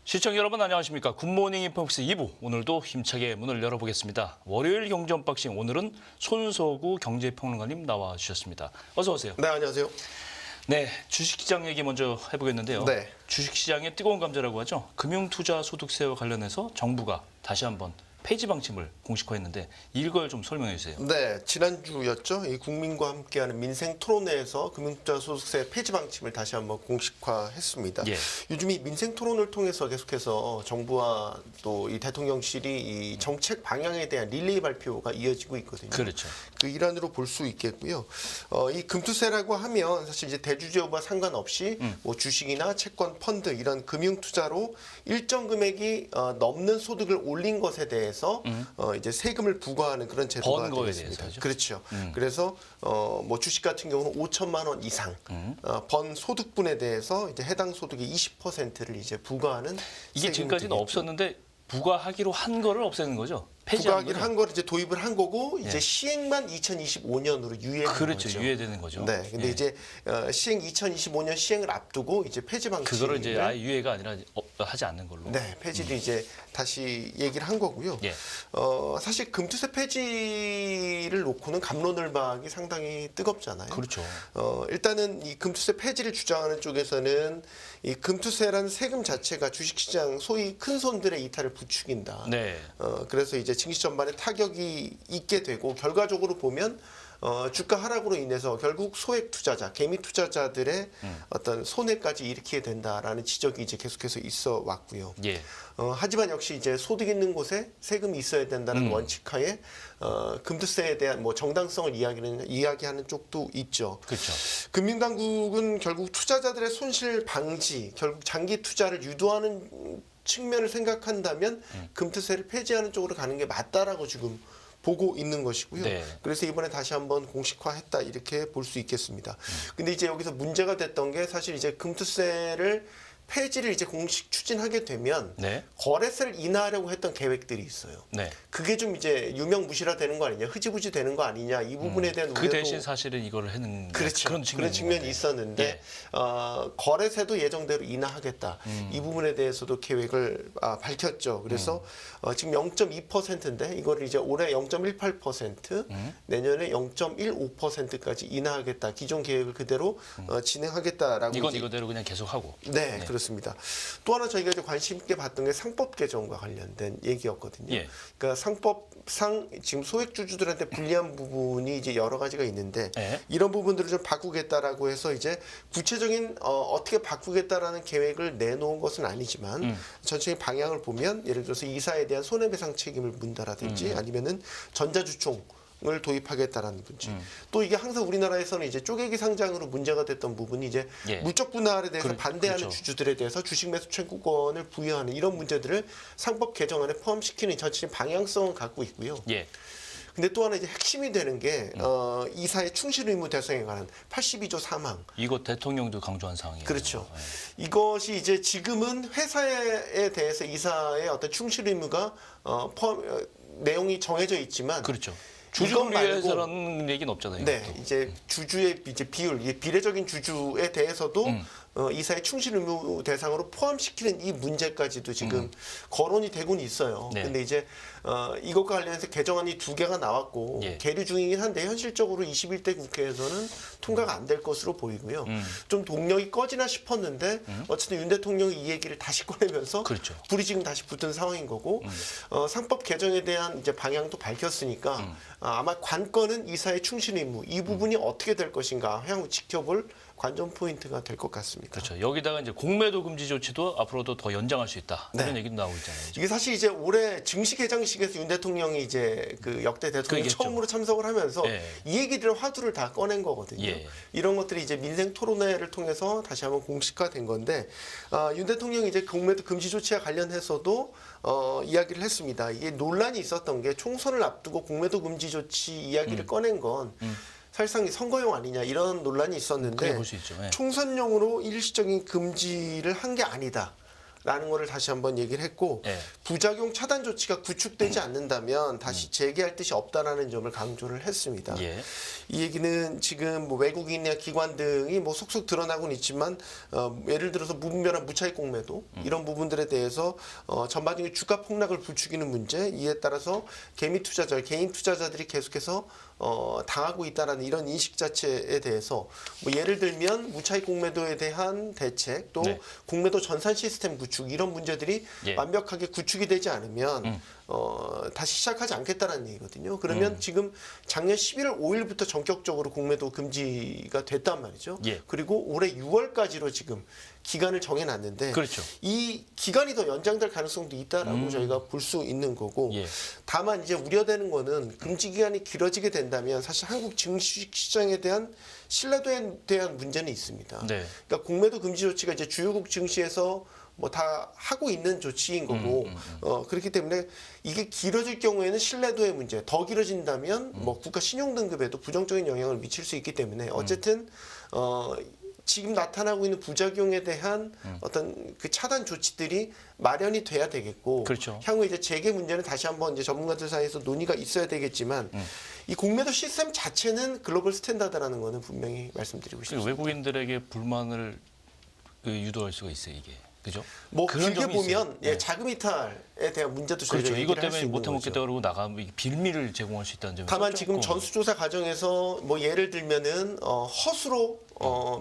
시청자 여러분 안녕하십니까. 굿모닝 인포맥스 2부 오늘도 힘차게 문을 열어보겠습니다. 월요일 경제 언박싱 오늘은 손석우 경제평론가님 나와주셨습니다. 어서 오세요. 네, 안녕하세요. 네, 주식시장 얘기 먼저 해보겠는데요. 네. 주식시장의 뜨거운 감자라고 하죠. 금융투자소득세와 관련해서 정부가 다시 한번 폐지 방침을 공식화했는데 이걸 좀 설명해 주세요. 네, 지난주였죠. 이 국민과 함께하는 민생 토론회에서 금융투자소득세 폐지 방침을 다시 한번 공식화했습니다. 예. 요즘 이 민생 토론을 통해서 계속해서 정부와 또 이 대통령실이 이 정책 방향에 대한 릴레이 발표가 이어지고 있거든요. 그렇죠. 그 일환으로 볼 수 있겠고요. 이 금투세라고 하면 사실 이제 대주주 여부와 상관없이 뭐 주식이나 채권, 펀드 이런 금융 투자로 일정 금액이 넘는 소득을 올린 것에 대해서 이제 세금을 부과하는 그런 제도가 번 거에 되겠습니다. 대해서죠? 그렇죠. 그래서 뭐 주식 같은 경우는 5천만 원 이상 번 소득분에 대해서 이제 해당 소득의 20%를 이제 부과하는 이게 지금까지는 되겠죠. 없었는데 부과하기로 한 거를 없애는 거죠. 폐지하는 부과하기를 거죠? 한 거를 이제 도입을 한 거고 이제 예. 시행만 2025년으로 유예되는 그렇죠. 거죠. 유예되는 거죠. 네, 근데 예. 이제 시행 2025년 시행을 앞두고 이제 폐지 방침을 그거를 이제 아예 유예가 아니라 하지 않는 걸로. 네, 폐지를 이제 다시 얘기를 한 거고요. 예. 사실 금투세 폐지를 놓고는 갑론을박이 상당히 뜨겁잖아요. 그렇죠. 일단은 이 금투세 폐지를 주장하는 쪽에서는 이 금투세라는 세금 자체가 주식시장 소위 큰 손들의 이탈을 부추긴다. 네. 그래서 이제 증시 전반에 타격이 있게 되고 결과적으로 보면 주가 하락으로 인해서 결국 소액 투자자, 개미 투자자들의 어떤 손해까지 일으키게 된다라는 지적이 이제 계속해서 있어 왔고요. 예. 하지만 역시 이제 소득 있는 곳에 세금이 있어야 된다는 원칙하에 금투세에 대한 뭐 정당성을 이야기하는 쪽도 있죠. 그렇죠. 금융당국은 결국 투자자들의 손실 방지, 결국 장기 투자를 유도하는 측면을 생각한다면 금투세를 폐지하는 쪽으로 가는 게 맞다라고 지금 보고 있는 것이고요. 네. 그래서 이번에 다시 한번 공식화했다 이렇게 볼 수 있겠습니다. 근데 이제 여기서 문제가 됐던 게 사실 이제 금투세를 폐지를 이제 공식 추진하게 되면 네. 거래세를 인하하려고 했던 계획들이 있어요. 네. 그게 좀 이제 유명무실화 되는 거 아니냐, 흐지부지 되는 거 아니냐 이 부분에 대한 그 우려도 대신 사실은 이거를 하는 그렇죠. 그런 측면이 있었는데 예. 거래세도 예정대로 인하하겠다. 이 부분에 대해서도 계획을 밝혔죠. 그래서 지금 0.2%인데 이거를 이제 올해 0.18%, 내년에 0.15%까지 인하하겠다. 기존 계획을 그대로 진행하겠다라고. 이건 이거대로 그냥 계속하고. 네, 그렇습니다. 또 하나 저희가 이제 관심 있게 봤던 게 상법 개정과 관련된 얘기였거든요. 예. 그러니까 상법상 지금 소액주주들한테 불리한 부분이 이제 여러 가지가 있는데 예. 이런 부분들을 좀 바꾸겠다라고 해서 이제 구체적인 어떻게 바꾸겠다라는 계획을 내놓은 것은 아니지만 전체적인 방향을 보면 예를 들어서 이사에 대한 손해배상 책임을 문다라든지 아니면은 전자주총 을 도입하겠다라는 문제. 또 이게 항상 우리나라에서는 이제 쪼개기 상장으로 문제가 됐던 부분이 이제 예. 물적 분할에 대해서 반대하는 그렇죠. 주주들에 대해서 주식 매수 청구권을 부여하는 이런 문제들을 상법 개정안에 포함시키는 전체적인 방향성을 갖고 있고요. 예. 근데 또 하나 이제 핵심이 되는 게 이사의 충실 의무 대상에 관한 82조 3항. 이거 대통령도 강조한 사항이에요. 그렇죠. 예. 이것이 이제 지금은 회사에 대해서 이사의 어떤 충실 의무가 내용이 정해져 있지만 그렇죠. 이것 주주를 말고 위해서라는 얘기는 없잖아요. 네, 이것도. 이제 주주의 이제 비율, 이게 비례적인 주주에 대해서도 이사의 충실 의무 대상으로 포함시키는 이 문제까지도 지금 거론이 되고는 있어요. 네. 근데 이제 이것과 관련해서 개정안이 2개가 나왔고 예. 계류 중이긴 한데 현실적으로 21대 국회에서는 통과가 안 될 것으로 보이고요. 좀 동력이 꺼지나 싶었는데 어쨌든 윤 대통령이 이 얘기를 다시 꺼내면서 그렇죠. 불이 지금 다시 붙은 상황인 거고 상법 개정에 대한 이제 방향도 밝혔으니까 아마 관건은 이사의 충실 의무 이 부분이 어떻게 될 것인가 향후 지켜볼 관전 포인트가 될 것 같습니다. 그렇죠. 여기다가 이제 공매도 금지 조치도 앞으로도 더 연장할 수 있다. 네. 이런 얘기도 나오고 있잖아요. 이게 사실 이제 올해 증시 개장식에서 윤 대통령이 이제 그 역대 대통령 그러겠죠. 처음으로 참석을 하면서 예. 이 얘기들을 화두를 다 꺼낸 거거든요. 예. 이런 것들이 이제 민생 토론회를 통해서 다시 한번 공식화된 건데 윤 대통령이 이제 공매도 금지 조치와 관련해서도 이야기를 했습니다. 이게 논란이 있었던 게 총선을 앞두고 공매도 금지 조치 이야기를 꺼낸 건 사실상 선거용 아니냐 이런 논란이 그래 있었는데 볼 수 있죠. 예. 총선용으로 일시적인 금지를 한 게 아니다. 라는 거를 다시 한번 얘기를 했고 예. 부작용 차단 조치가 구축되지 않는다면 다시 재개할 뜻이 없다라는 점을 강조를 했습니다. 예. 이 얘기는 지금 뭐 외국인이나 기관 등이 뭐 속속 드러나고는 있지만 예를 들어서 무분별한 무차익 공매도 이런 부분들에 대해서 전반적인 주가 폭락을 부추기는 문제 이에 따라서 개미 투자자, 개인 투자자들이 계속해서 당하고 있다라는 이런 인식 자체에 대해서 뭐 예를 들면 무차익 공매도에 대한 대책 또 네. 공매도 전산 시스템 구축 이런 문제들이 예. 완벽하게 구축이 되지 않으면 다시 시작하지 않겠다는 얘기거든요. 그러면 지금 작년 11월 5일부터 전격적으로 공매도 금지가 됐단 말이죠. 예. 그리고 올해 6월까지로 지금 기간을 정해놨는데 그렇죠. 이 기간이 더 연장될 가능성도 있다라고 저희가 볼 수 있는 거고 예. 다만 이제 우려되는 거는 금지 기간이 길어지게 된다면 사실 한국 증시 시장에 대한 신뢰도에 대한 문제는 있습니다. 네. 그러니까 공매도 금지 조치가 이제 주요국 증시에서 뭐 다 하고 있는 조치인 거고 그렇기 때문에 이게 길어질 경우에는 신뢰도의 문제 더 길어진다면 뭐 국가 신용 등급에도 부정적인 영향을 미칠 수 있기 때문에 어쨌든 지금 나타나고 있는 부작용에 대한 어떤 그 차단 조치들이 마련이 돼야 되겠고 그렇죠. 향후 이제 재개 문제는 다시 한번 이제 전문가들 사이에서 논의가 있어야 되겠지만 이 공매도 시스템 자체는 글로벌 스탠다드라는 거는 분명히 말씀드리고 싶습니다. 외국인들에게 불만을 유도할 수가 있어요, 이게. 그죠? 뭐 그런 길게 점이 보면 있어요. 예, 네. 자금 이탈에 대한 문제도 그렇죠. 저희가 이것 얘기를 할 수 때문에 있는 못해 먹겠다 거죠. 그러고 나가면 이게 빌미를 제공할 수 있다는 점이 다만 지금 전수조사 과정에서 뭐 예를 들면은 허수로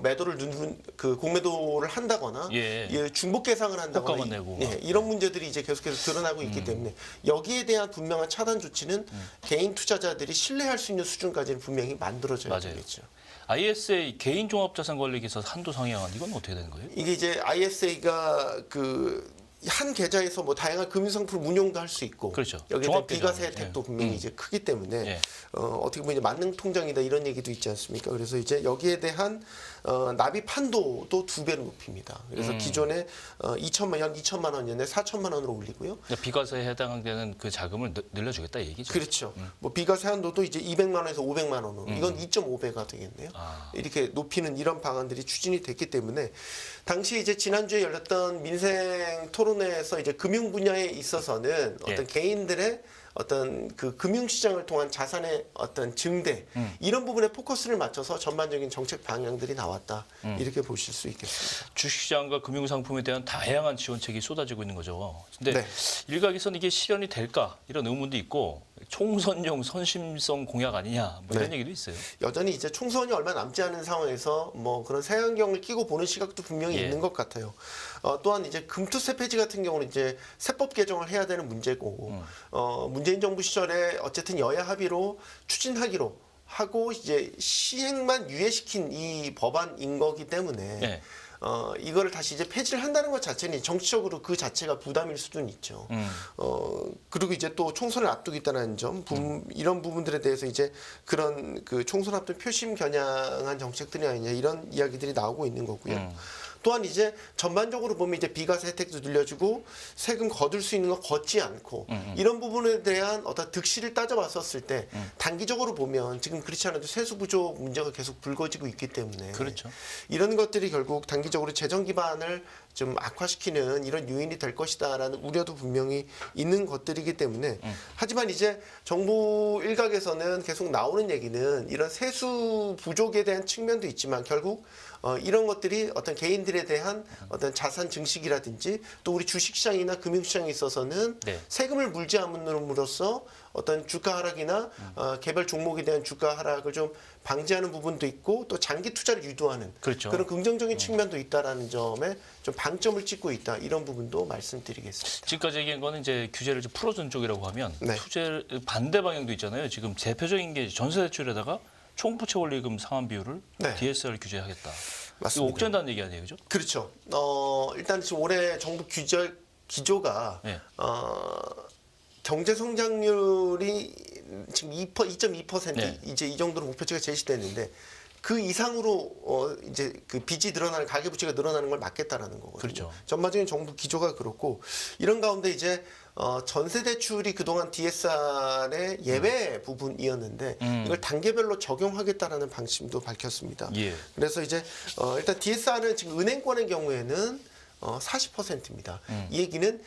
매도를 누른 그 공매도를 한다거나 예. 예, 중복 계상을 한다거나 호가만 내고. 예, 이런 문제들이 이제 계속해서 드러나고 있기 때문에 여기에 대한 분명한 차단 조치는 개인 투자자들이 신뢰할 수 있는 수준까지는 분명히 만들어져야 맞아요. 되겠죠. ISA 개인 종합자산관리기사 한도 상향안 이건 어떻게 되는 거예요? 이게 이제 ISA가 그 한 계좌에서 뭐 다양한 금융상품 운용도 할 수 있고 그렇죠. 여기에 대한 종합계좌. 비과세 혜택도 분명히 이제 크기 때문에 예. 어떻게 보면 이제 만능 통장이다 이런 얘기도 있지 않습니까? 그래서 이제 여기에 대한 납입 한도도 2배로 높입니다. 그래서 기존에 2천만 원이었는데 4천만 원으로 올리고요. 그러니까 비과세에 해당되는 그 자금을 늘려주겠다 이 얘기죠. 그렇죠. 뭐 비과세 한도도 이제 200만 원에서 500만 원으로 이건 2.5배가 되겠네요. 아. 이렇게 높이는 이런 방안들이 추진이 됐기 때문에 당시 이제 지난주에 열렸던 민생 토론회에서 이제 금융 분야에 있어서는 예. 어떤 개인들의 어떤 그 금융시장을 통한 자산의 어떤 증대 이런 부분에 포커스를 맞춰서 전반적인 정책 방향들이 나왔다 이렇게 보실 수 있겠습니다. 주식시장과 금융상품에 대한 다양한 지원책이 쏟아지고 있는 거죠. 근데 네. 일각에서는 이게 실현이 될까 이런 의문도 있고 총선용 선심성 공약 아니냐 뭐 이런 네. 얘기도 있어요. 여전히 이제 총선이 얼마 남지 않은 상황에서 뭐 그런 색안경을 끼고 보는 시각도 분명히 예. 있는 것 같아요. 또한 이제 금투세 폐지 같은 경우는 이제 세법 개정을 해야 되는 문제고 문재인 정부 시절에 어쨌든 여야 합의로 추진하기로 하고 이제 시행만 유예시킨 이 법안인 거기 때문에 예. 이거를 다시 이제 폐지를 한다는 것 자체는 정치적으로 그 자체가 부담일 수는 있죠. 그리고 이제 또 총선을 앞두고 있다는 점, 이런 부분들에 대해서 이제 그런 그 총선 앞둔 표심 겨냥한 정책들이 아니냐 이런 이야기들이 나오고 있는 거고요. 또한 이제 전반적으로 보면 이제 비과세 혜택도 늘려주고 세금 거둘 수 있는 거 걷지 않고 이런 부분에 대한 어떤 득실을 따져봤었을 때 단기적으로 보면 지금 그렇지 않아도 세수 부족 문제가 계속 불거지고 있기 때문에 그렇죠. 이런 것들이 결국 단기적으로 재정 기반을 좀 악화시키는 이런 요인이 될 것이다라는 우려도 분명히 있는 것들이기 때문에 하지만 이제 정부 일각에서는 계속 나오는 얘기는 이런 세수 부족에 대한 측면도 있지만 결국 이런 것들이 어떤 개인들에 대한 어떤 자산 증식이라든지 또 우리 주식시장이나 금융시장에 있어서는 네. 세금을 물지 않음으로써 어떤 주가 하락이나 개별 종목에 대한 주가 하락을 좀 방지하는 부분도 있고 또 장기 투자를 유도하는 그렇죠. 런 긍정적인 측면도 있다라는 점에 좀 방점을 찍고 있다 이런 부분도 말씀드리겠습니다. 지금까지 얘기한 거는 이제 규제를 좀 풀어준 쪽이라고 하면 네. 투제 반대 방향도 있잖아요. 지금 대표적인 게 전세대출에다가 총부채 원리금 상환 비율을 네. DSR 규제하겠다. 맞습니다. 이거 옥죄한다는 얘기 아니에요, 그죠? 그렇죠. 일단 지금 올해 정부 기조가 네. 경제 성장률이 지금 2.2% 네. 이제 이 정도로 목표치가 제시됐는데 그 이상으로 이제 그 빚이 늘어나는 가계 부채가 늘어나는 걸 막겠다라는 거거든요. 그렇죠. 전반적인 정부 기조가 그렇고 이런 가운데 이제 전세 대출이 그동안 DSR의 예외 부분이었는데 이걸 단계별로 적용하겠다라는 방침도 밝혔습니다. 예. 그래서 이제 일단 DSR은 지금 은행권의 경우에는 40%입니다. 이 얘기는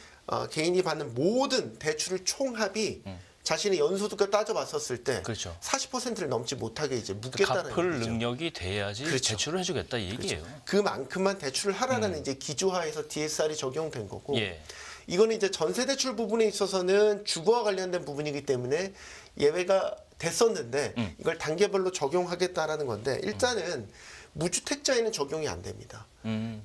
개인이 받는 모든 대출을 총합이 자신의 연소득과 따져봤었을 때 그렇죠. 40%를 넘지 못하게 이제 묻겠다는 갚을 얘기죠. 능력이 돼야지 그렇죠. 대출을 해주겠다 이 얘기예요. 그만큼만 대출을 하라는 이제 기조하에서 DSR이 적용된 거고 예. 이거는 이제 전세 대출 부분에 있어서는 주거와 관련된 부분이기 때문에 예외가 됐었는데 이걸 단계별로 적용하겠다라는 건데 일단은 무주택자에는 적용이 안 됩니다.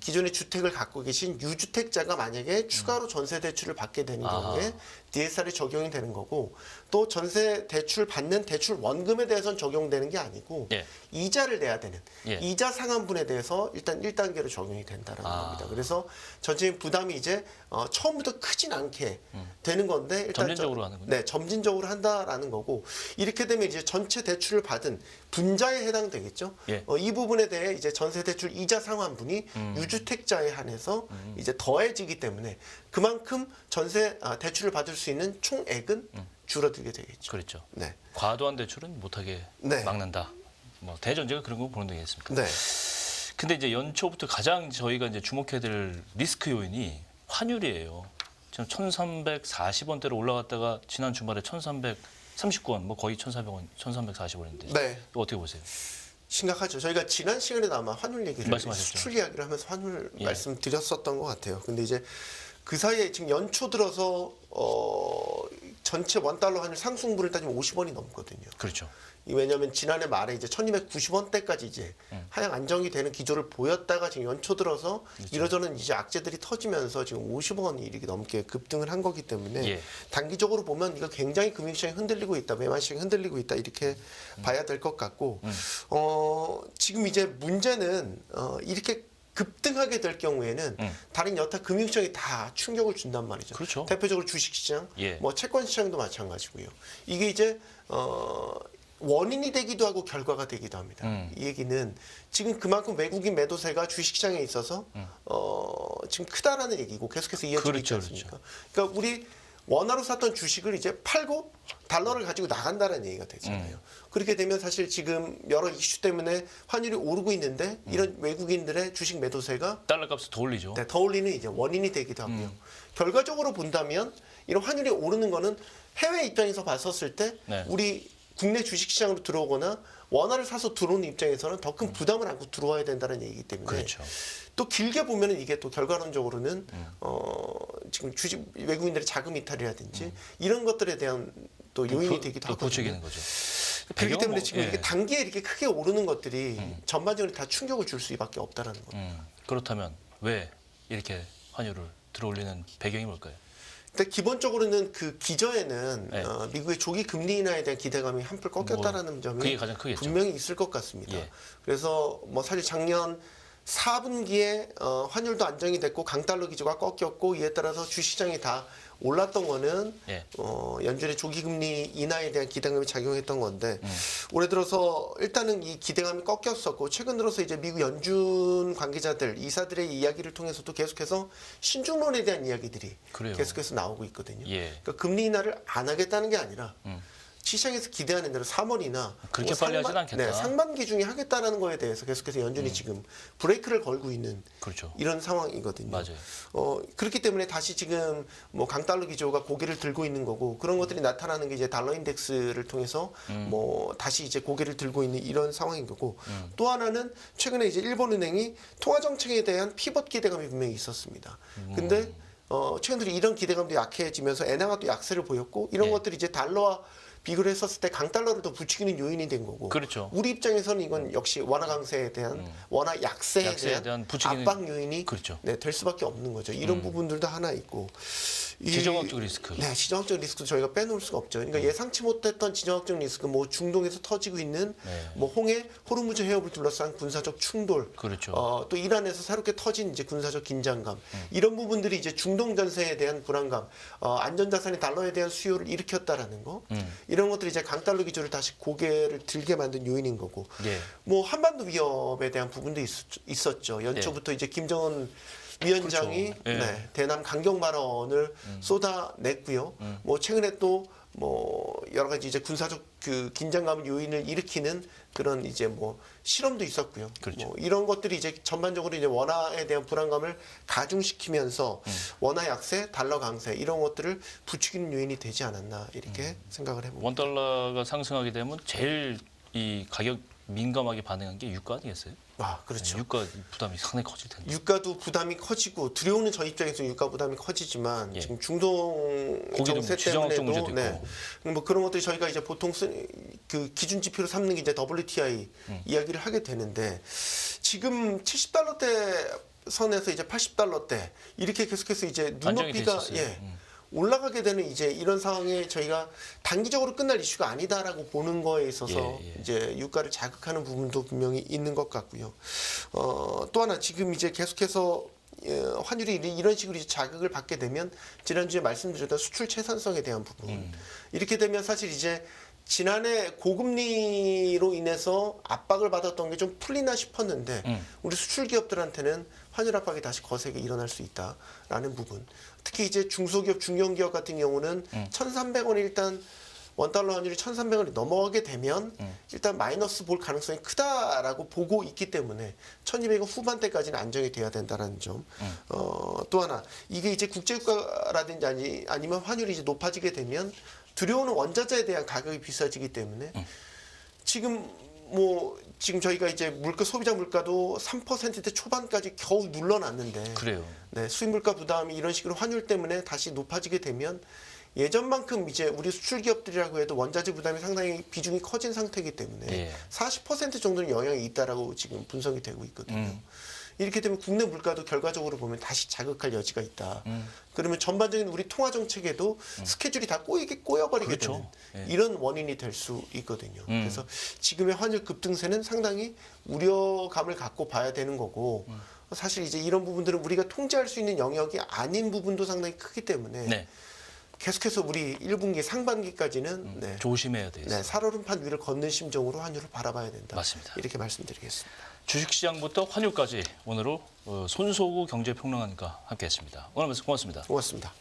기존에 주택을 갖고 계신 유주택자가 만약에 추가로 전세 대출을 받게 되는 경우에 DSR이 적용이 되는 거고 또 전세 대출 받는 대출 원금에 대해서는 적용되는 게 아니고 예. 이자를 내야 되는 예. 이자 상환분에 대해서 일단 1단계로 적용이 된다는 겁니다. 그래서 전체적인 부담이 이제 처음부터 크진 않게 되는 건데 일단 점진적으로 하는군요. 네, 점진적으로 한다라는 거고 이렇게 되면 이제 전체 대출을 받은 분자에 해당되겠죠. 예. 이 부분에 대해 이제 전세 대출 이자 상환분이 유주택자에 한해서 이제 더해지기 때문에 그만큼 전세 대출을 받을 수 있는 총액은 줄어들게 되겠죠. 그렇죠. 네. 과도한 대출은 못하게 네. 막는다. 뭐 대전제가 그런 거 보는 되겠습니까? 네. 근데 이제 연초부터 가장 저희가 이제 주목해야 될 리스크 요인이 환율이에요. 지금 1,340원대로 올라갔다가 지난 주말에 1,339원, 뭐 거의 1,400원, 1,340원인데 네. 이거 어떻게 보세요? 심각하죠. 저희가 지난 시간에도 아마 환율 얘기를 말씀하셨죠. 수출 이야기를 하면서 환율 예. 말씀드렸었던 것 같아요. 근데 이제 그 사이에 지금 연초 들어서 전체 원달러 환율 상승분을 따지면 50원이 넘거든요. 그렇죠. 왜냐하면 지난해 말에 이제 1,290원대까지 이제 하향 안정이 되는 기조를 보였다가 지금 연초 들어서 그렇죠. 이러저런 이제 악재들이 터지면서 지금 50원이 이렇게 넘게 급등을 한 거기 때문에 예. 단기적으로 보면 이거 굉장히 금융시장이 흔들리고 있다, 매만시장이 흔들리고 있다 이렇게 봐야 될 것 같고 지금 이제 문제는 이렇게 급등하게 될 경우에는 다른 여타 금융시장이 다 충격을 준단 말이죠. 그렇죠. 대표적으로 주식시장, 예. 뭐 채권시장도 마찬가지고요. 이게 이제 원인이 되기도 하고 결과가 되기도 합니다. 이 얘기는 지금 그만큼 외국인 매도세가 주식시장에 있어서 지금 크다라는 얘기고 계속해서 이어지고 있지 그렇죠, 않습니까? 그러니까 우리 원화로 샀던 주식을 이제 팔고 달러를 가지고 나간다는 얘기가 되잖아요. 그렇게 되면 사실 지금 여러 이슈 때문에 환율이 오르고 있는데 이런 외국인들의 주식 매도세가 달러 값을 더 올리죠. 네, 더 올리는 이제 원인이 되기도 하고요. 결과적으로 본다면 이런 환율이 오르는 거는 해외 입장에서 봤었을 때 네. 우리 국내 주식시장으로 들어오거나 원화를 사서 들어오는 입장에서는 더 큰 부담을 안고 들어와야 된다는 얘기이기 때문에 그렇죠. 또 길게 보면은 이게 또 결과론적으로는 지금 주식 외국인들의 자금 이탈이라든지 이런 것들에 대한 또 요인이 되기도 하거든요. 부추기는 거죠. 그렇기 때문에 뭐, 지금 이렇게 단기에 이렇게 크게 오르는 것들이 전반적으로 다 충격을 줄 수밖에 없다라는 거예요. 그렇다면 왜 이렇게 환율을 들어올리는 배경이 뭘까요? 근데 기본적으로는 그 기저에는 네. 미국의 조기 금리 인하에 대한 기대감이 한풀 꺾였다라는 점이 그게 가장 크겠죠. 분명히 있을 것 같습니다. 예. 그래서 뭐 사실 작년 4분기에 환율도 안정이 됐고 강달러 기조가 꺾였고 이에 따라서 주시장이 다 올랐던 거는 예. 연준의 조기 금리 인하에 대한 기대감이 작용했던 건데 올해 들어서 일단은 이 기대감이 꺾였었고 최근 들어서 이제 미국 연준 관계자들 이사들의 이야기를 통해서도 계속해서 신중론에 대한 이야기들이 그래요. 계속해서 나오고 있거든요. 예. 그러니까 금리 인하를 안 하겠다는 게 아니라 시장에서 기대하는 대로 3월이나 그렇게 빨리 하진 않겠다. 네, 상반기 중에 하겠다라는 거에 대해서 계속해서 연준이 지금 브레이크를 걸고 있는 그렇죠. 이런 상황이거든요. 맞아요. 그렇기 때문에 다시 지금 뭐 강달러 기조가 고개를 들고 있는 거고 그런 것들이 나타나는 게 이제 달러 인덱스를 통해서 뭐 다시 이제 고개를 들고 있는 이런 상황인 거고 또 하나는 최근에 이제 일본은행이 통화 정책에 대한 피벗 기대감이 분명히 있었습니다. 근데 최근 들어 이런 기대감도 약해지면서 엔화가 또 약세를 보였고 이런 예. 것들이 이제 달러와 비교를 했었을 때 강달러를 더 부추기는 요인이 된 거고 그렇죠. 우리 입장에서는 이건 역시 원화 강세에 대한 원화 약세에 약세에 대한 대한 부추기는- 압박 요인이 그렇죠. 네, 될 수밖에 없는 거죠. 이런 부분들도 하나 있고 지정학적 리스크. 네, 지정학적 리스크도 저희가 빼놓을 수가 없죠. 그러니까 예상치 못했던 지정학적 리스크, 뭐 중동에서 터지고 있는 네. 뭐 홍해, 호르무즈 해협을 둘러싼 군사적 충돌, 그렇죠. 또 이란에서 새롭게 터진 이제 군사적 긴장감, 이런 부분들이 이제 중동 전세에 대한 불안감, 안전자산인 달러에 대한 수요를 일으켰다라는 거, 이런 것들이 이제 강달러 기조를 다시 고개를 들게 만든 요인인 거고, 예. 뭐 한반도 위협에 대한 부분도 있었죠. 연초부터 이제 김정은 위원장이 그렇죠. 예. 네, 대남 강경 발언을 쏟아냈고요. 뭐 최근에 또 뭐 여러 가지 이제 군사적 그 긴장감 요인을 일으키는 그런 이제 뭐 실험도 있었고요. 그렇죠. 뭐 이런 것들이 이제 전반적으로 이제 원화에 대한 불안감을 가중시키면서 원화 약세, 달러 강세 이런 것들을 부추기는 요인이 되지 않았나 이렇게 생각을 해봅니다. 원 달러가 상승하게 되면 제일 이 가격 민감하게 반응한 게 유가 아니겠어요? 아, 그렇죠. 유가 부담이 상당히 커질 텐데. 유가도 부담이 커지고 두려우는 저 입장에서 유가 부담이 커지지만 예. 지금 중동 거기도 정세 지정학적 때문에도 문제도 뭐 그런 것들이 저희가 이제 보통 그 기준 지표로 삼는 게 이제 WTI 이야기를 하게 되는데 지금 70달러대 선에서 이제 80달러대 이렇게 계속해서 이제 안정이 돼 눈높이가 있었어요. 올라가게 되는 이제 이런 상황에 저희가 단기적으로 끝날 이슈가 아니다라고 보는 거에 있어서 예. 이제 유가를 자극하는 부분도 분명히 있는 것 같고요. 또 하나 지금 이제 계속해서 환율이 이런 식으로 이제 자극을 받게 되면 지난주에 말씀드렸던 수출 채산성에 대한 부분 이렇게 되면 사실 이제 지난해 고금리로 인해서 압박을 받았던 게 좀 풀리나 싶었는데 우리 수출 기업들한테는 환율 압박이 다시 거세게 일어날 수 있다라는 부분. 특히 이제 중소기업, 중견기업 같은 경우는 1,300원이 일단 원달러 환율이 1,300원이 넘어가게 되면 일단 마이너스 볼 가능성이 크다라고 보고 있기 때문에 1,200원 후반대까지는 안정이 돼야 된다는 점. 또 하나 이게 이제 국제유가라든지 아니면 환율이 이제 높아지게 되면 들여오는 원자재에 대한 가격이 비싸지기 때문에 지금 저희가 이제 소비자 물가도 3%대 초반까지 겨우 눌러놨는데 그래요. 네, 수입 물가 부담이 이런 식으로 환율 때문에 다시 높아지게 되면 예전만큼 이제 우리 수출 기업들이라고 해도 원자재 부담이 상당히 비중이 커진 상태이기 때문에 예. 40% 정도는 영향이 있다라고 지금 분석이 되고 있거든요. 이렇게 되면 국내 물가도 결과적으로 보면 다시 자극할 여지가 있다. 그러면 전반적인 우리 통화 정책에도 스케줄이 다 꼬여버리게 그렇죠. 되는 예. 이런 원인이 될 수 있거든요. 그래서 지금의 환율 급등세는 상당히 우려감을 갖고 봐야 되는 거고 사실 이제 이런 부분들은 우리가 통제할 수 있는 영역이 아닌 부분도 상당히 크기 때문에 네. 계속해서 우리 1분기 상반기까지는 네, 조심해야 돼요. 네, 살얼음판 위를 걷는 심정으로 환율을 바라봐야 된다. 맞습니다. 이렇게 말씀드리겠습니다. 주식시장부터 환율까지 오늘로 손소구 경제평론가님과 함께했습니다. 오늘 말씀 고맙습니다. 고맙습니다.